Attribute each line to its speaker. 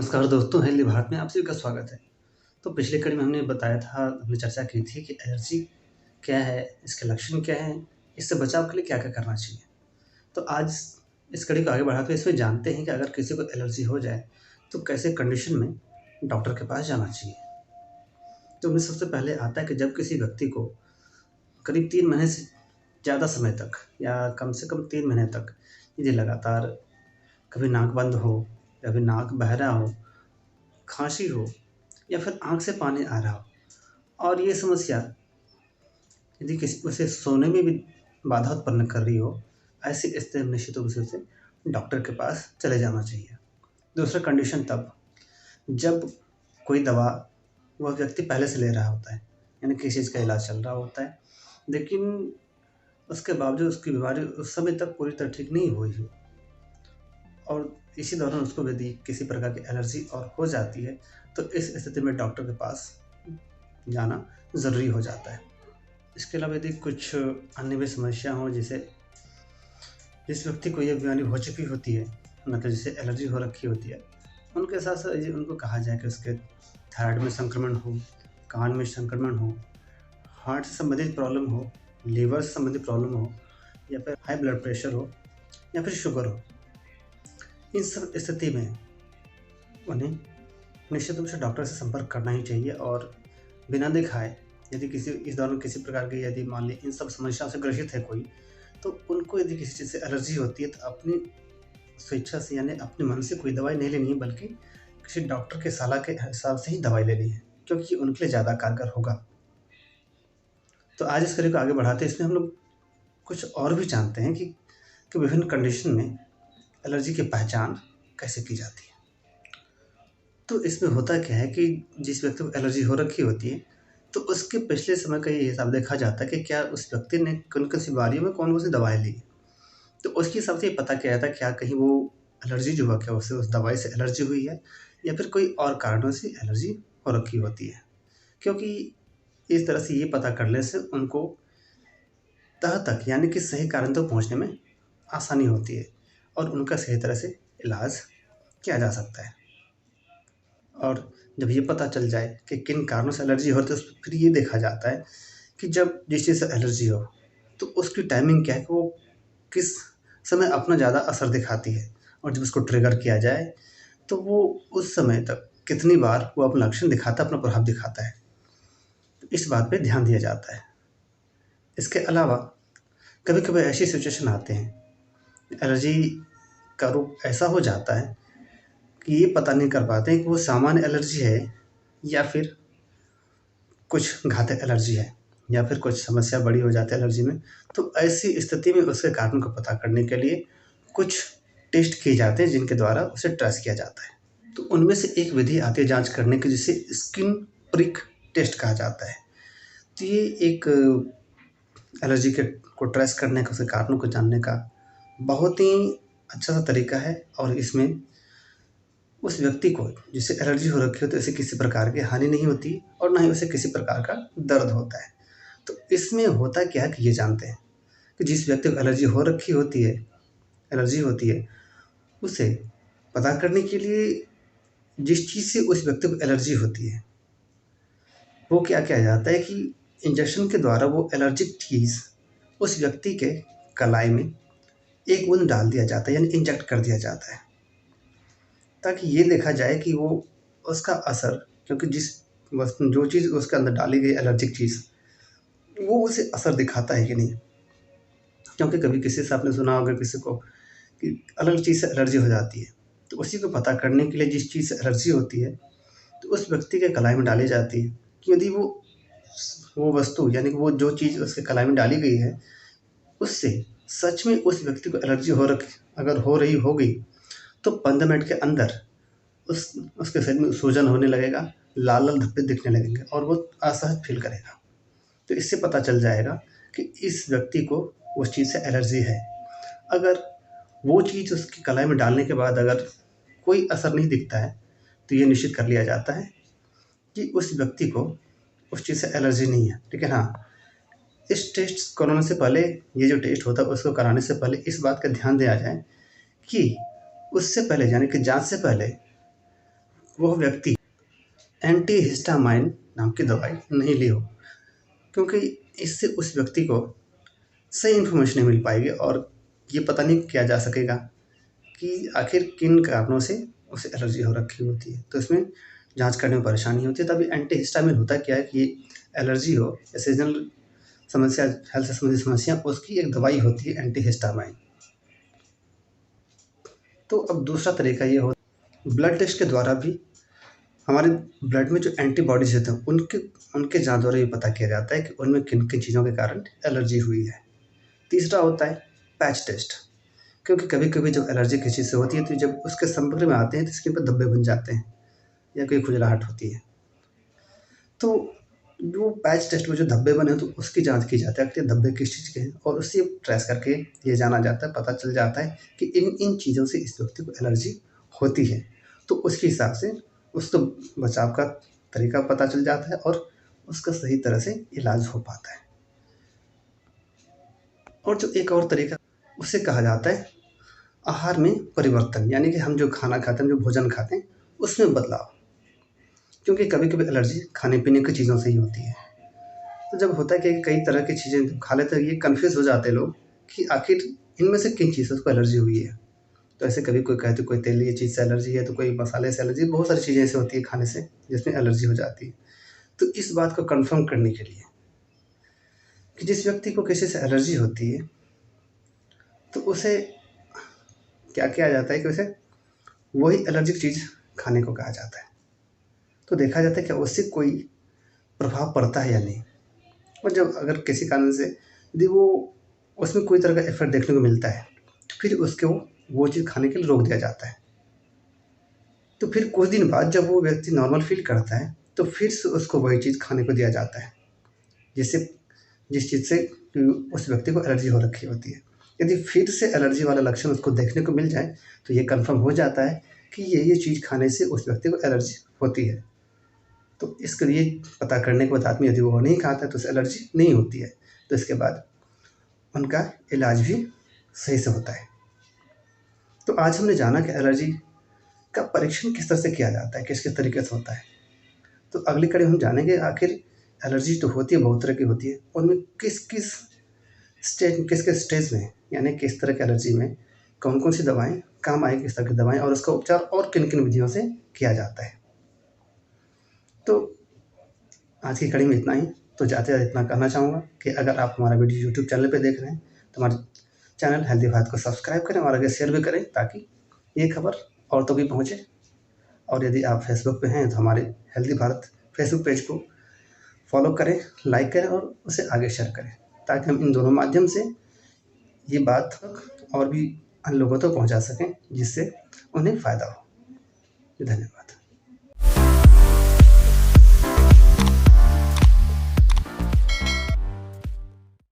Speaker 1: नमस्कार दोस्तों, हेल्दी भारत में आप सभी का स्वागत है। तो पिछली कड़ी में हमने बताया था, हमने चर्चा की थी कि एलर्जी क्या है, इसके लक्षण क्या हैं, इससे बचाव के लिए क्या-क्या करना चाहिए। तो आज इस कड़ी को आगे बढ़ाते हुए इसमें जानते हैं कि अगर किसी को एलर्जी हो जाए, तो कैसे कंडीशन में डॉक्टर के पास जाना चाहिए। तो उसमें सबसे पहले आता है कि जब किसी व्यक्ति को करीब 3 महीने से ज़्यादा समय तक या कम से कम 3 महीने तक यदि लगातार कभी नाक बंद हो या फिर नाक बह रहा हो, खाँसी हो या फिर आँख से पानी आ रहा हो और ये समस्या यदि किसी उसे सोने में भी बाधा उत्पन्न कर रही हो, ऐसी स्थिति में निश्चित रूप से उसे डॉक्टर के पास चले जाना चाहिए। दूसरा कंडीशन तब जब कोई दवा वह व्यक्ति पहले से ले रहा होता है, यानी किसी चीज़ का इलाज चल रहा होता है, लेकिन उसके बावजूद उसकी बीमारी उस समय तक पूरी तरह ठीक नहीं हुई हो और इसी दौरान उसको यदि किसी प्रकार की एलर्जी और हो जाती है, तो इस स्थिति में डॉक्टर के पास जाना ज़रूरी हो जाता है। इसके अलावा यदि कुछ अन्य भी समस्या हो, जैसे जिस व्यक्ति को ये बीमारी हो चुकी होती है, मतलब जिसे एलर्जी हो रखी होती है, उनके साथ-साथ ये उनको कहा जाए कि उसके थायराइड में संक्रमण हो, कान में संक्रमण हो, हार्ट से संबंधित प्रॉब्लम हो, लीवर से संबंधित प्रॉब्लम हो या फिर हाई ब्लड प्रेशर हो या फिर शुगर हो। इन सब स्थिति में उन्हें निश्चित रूप से डॉक्टर से संपर्क करना ही चाहिए और बिना दिखाए यदि किसी इस दौरान किसी प्रकार की यदि मान लीजिए इन सब समस्याओं से ग्रसित है कोई, तो उनको यदि किसी चीज़ से एलर्जी होती है, तो अपनी स्वेच्छा से यानी अपने मन से कोई दवाई नहीं लेनी है, बल्कि किसी डॉक्टर के सलाह के हिसाब से ही दवाई लेनी है, क्योंकि उनके लिए ज़्यादा कारगर होगा। तो आज इस कड़ी को आगे बढ़ाते हैं, इसमें हम लोग कुछ और भी जानते हैं कि विभिन्न कंडीशन में एलर्जी की पहचान कैसे की जाती है। तो इसमें होता क्या है कि जिस व्यक्ति को एलर्जी हो रखी होती है, तो उसके पिछले समय का ये हिसाब देखा जाता है कि क्या उस व्यक्ति ने कौन-कौन सी बीमारियों में कौन-कौन सी दवाएँ ली। तो उसके हिसाब से ये पता किया जाता है क्या कहीं वो एलर्जी जो हुआ, क्या उसे उस दवाई से एलर्जी हुई है या फिर कोई और कारणों से एलर्जी हो रखी होती है। क्योंकि इस तरह से ये पता करने से उनको तह तक यानी कि सही कारण तक पहुँचने में आसानी होती है और उनका सही तरह से इलाज किया जा सकता है। और जब ये पता चल जाए कि किन कारणों से एलर्जी हो, तो फिर ये देखा जाता है कि जब जिस चीज़ से एलर्जी हो, तो उसकी टाइमिंग क्या है कि वो किस समय अपना ज़्यादा असर दिखाती है और जब उसको ट्रिगर किया जाए, तो वो उस समय तक कितनी बार वो अपना लक्षण दिखाता है, अपना प्रभाव दिखाता है। तो इस बात पे ध्यान दिया जाता है। इसके अलावा कभी-कभी ऐसी सिचुएशन आते हैं, एलर्जी का रूप ऐसा हो जाता है कि ये पता नहीं कर पाते हैं कि वो सामान्य एलर्जी है या फिर कुछ घातक एलर्जी है या फिर कुछ समस्या बड़ी हो जाती है एलर्जी में। तो ऐसी स्थिति में उसके कारण को पता करने के लिए कुछ टेस्ट किए जाते हैं, जिनके द्वारा उसे ट्रेस किया जाता है। तो उनमें से एक विधि आती है जाँच करने की, जिसे स्किन प्रिक टेस्ट कहा जाता है। तो ये एक एलर्जी के को ट्रेस करने का, उसके कारणों को जानने का बहुत ही अच्छा-सा तरीका है और इसमें उस व्यक्ति को जिसे एलर्जी हो रखी होती है, उसे किसी प्रकार की हानि नहीं होती और ना ही उसे किसी प्रकार का दर्द होता है। तो इसमें होता क्या है कि ये जानते हैं कि जिस व्यक्ति को एलर्जी हो रखी होती है, एलर्जी होती है, उसे पता करने के लिए जिस चीज़ से उस व्यक्ति को एलर्जी होती है, वो क्या किया जाता है कि इंजेक्शन के द्वारा वो एलर्जिक चीज़ उस व्यक्ति के कलाई में एक बूँद डाल दिया जाता है, यानी इंजेक्ट कर दिया जाता है, ताकि ये देखा जाए कि वो उसका असर, क्योंकि जिस वस्तु जो चीज़ उसके अंदर डाली गई एलर्जिक चीज़, वो उसे असर दिखाता है कि नहीं। क्योंकि कभी किसी से आपने सुना होगा किसी को कि अलग चीज़ से एलर्जी हो जाती है, तो उसी को पता करने के लिए जिस चीज़ से एलर्जी होती है, तो उस व्यक्ति के कलाई में डाली जाती है कि यदि वो वस्तु यानी कि वो जो चीज़ उसके कलाई में डाली गई है, उससे सच में उस व्यक्ति को एलर्जी अगर हो रही होगी, तो 15 मिनट के अंदर उसके शरीर में सूजन होने लगेगा, लाल-लाल धब्बे दिखने लगेंगे और वो असहज फ़ील करेगा। तो इससे पता चल जाएगा कि इस व्यक्ति को उस चीज़ से एलर्जी है। अगर वो चीज़ उसकी कलाई में डालने के बाद अगर कोई असर नहीं दिखता है, तो ये निश्चित कर लिया जाता है कि उस व्यक्ति को उस चीज़ से एलर्जी नहीं है। लेकिन हाँ, इस टेस्ट कराने से पहले, ये जो टेस्ट होता है उसको कराने से पहले इस बात का ध्यान दिया जाए कि उससे पहले यानी कि जाँच से पहले वह व्यक्ति एंटीहिस्टामाइन नाम की दवाई नहीं ली हो, क्योंकि इससे उस व्यक्ति को सही इन्फॉर्मेशन नहीं मिल पाएगी और ये पता नहीं किया जा सकेगा कि आखिर किन कारणों से उसे एलर्जी हो रखी होती है। तो इसमें जाँच करने में परेशानी होती है। तभी एंटीहिस्टामिन होता क्या है कि एलर्जी हो या सीज़नल समस्या, हेल्थ से संबंधित समस्या, उसकी एक दवाई होती है एंटीहिस्टामाइन। तो अब दूसरा तरीका ये हो, ब्लड टेस्ट के द्वारा भी हमारे ब्लड में जो एंटीबॉडीज़ होते हैं उनके जाँच द्वारा ये पता किया जाता है कि उनमें किन-किन चीज़ों के कारण एलर्जी हुई है। तीसरा होता है पैच टेस्ट, क्योंकि कभी-कभी जब एलर्जी किसी चीज़ से होती है तो जब उसके संपर्क में आते हैं तो स्किन पे धब्बे बन जाते हैं या कोई खुजलाहट होती है। तो जो पैच टेस्ट में जो धब्बे बने हैं तो उसकी जाँच की जाती है कि धब्बे किस चीज़ के हैं और उससे ट्रेस करके ये जाना जाता है, पता चल जाता है कि इन चीज़ों से इस व्यक्ति को एलर्जी होती है। तो उसके हिसाब से उसको बचाव का तरीका पता चल जाता है और उसका सही तरह से इलाज हो पाता है। और जो एक और तरीका, उसे कहा जाता है आहार में परिवर्तन, यानी कि हम जो खाना खाते हैं, जो भोजन खाते हैं, उसमें बदलाव। क्योंकि कभी-कभी एलर्जी खाने-पीने की चीज़ों से ही होती है। तो जब होता है कि कई तरह की चीज़ें खा लेते हैं, ये कन्फ्यूज़ हो जाते हैं लोग कि आखिर इनमें से किन चीज़ों को एलर्जी हुई है। तो ऐसे कभी कोई कहते कोई तेलीय चीज़ से एलर्जी है, तो कोई मसाले से एलर्जी, बहुत सारी चीज़ें ऐसी होती है खाने से जिसमें एलर्जी हो जाती है। तो इस बात को कन्फर्म करने के लिए कि जिस व्यक्ति को किसी से एलर्जी होती है, तो उसे क्या किया जाता है कि उसे वही एलर्जिक चीज़ खाने को कहा जाता है। तो देखा जाता है कि उससे कोई प्रभाव पड़ता है या नहीं। और जब अगर किसी कारण से यदि वो उसमें कोई तरह का इफ़ेक्ट देखने को मिलता है, तो फिर उसको वो चीज़ खाने के लिए रोक दिया जाता है। तो फिर कुछ दिन बाद जब वो व्यक्ति नॉर्मल फ़ील करता है, तो फिर से उसको वही चीज़ खाने को दिया जाता है, जिससे जिस चीज़ से उस व्यक्ति को एलर्जी हो रखी होती है। यदि फिर से एलर्जी वाला लक्षण उसको देखने को मिल जाए, तो ये कन्फर्म हो जाता है कि ये चीज़ खाने से उस व्यक्ति को एलर्जी होती है। तो इसके लिए पता करने के बाद आदमी यदि वो नहीं खाता है तो उसे एलर्जी नहीं होती है। तो इसके बाद उनका इलाज भी सही से होता है। तो आज हमने जाना कि एलर्जी का परीक्षण किस तरह से किया जाता है, किस-किस तरीके से होता है। तो अगली कड़ी में हम जानेंगे आखिर एलर्जी तो होती है, बहुत तरह की होती है, उनमें किस-किस किस-किस स्टेज में, यानी किस तरह की एलर्जी में कौन-कौन सी दवाएँ काम आएगी, किस तरह की दवाएँ, और उसका उपचार और किन-किन विधियों से किया जाता है। तो आज की कड़ी में इतना ही। तो जाते-जाते इतना कहना चाहूँगा कि अगर आप हमारा वीडियो यूट्यूब चैनल पे देख रहे हैं, तो हमारे चैनल हेल्दी भारत को सब्सक्राइब करें और आगे शेयर भी करें, ताकि ये खबर और तो भी पहुँचे। और यदि आप फेसबुक पे हैं, तो हमारे हेल्दी भारत फेसबुक पेज को फॉलो करें, लाइक करें और उसे आगे शेयर करें, ताकि हम इन दोनों माध्यम से ये बात और भी अन्य लोगों तक पहुँचा सकें, जिससे उन्हें फ़ायदा हो। धन्यवाद।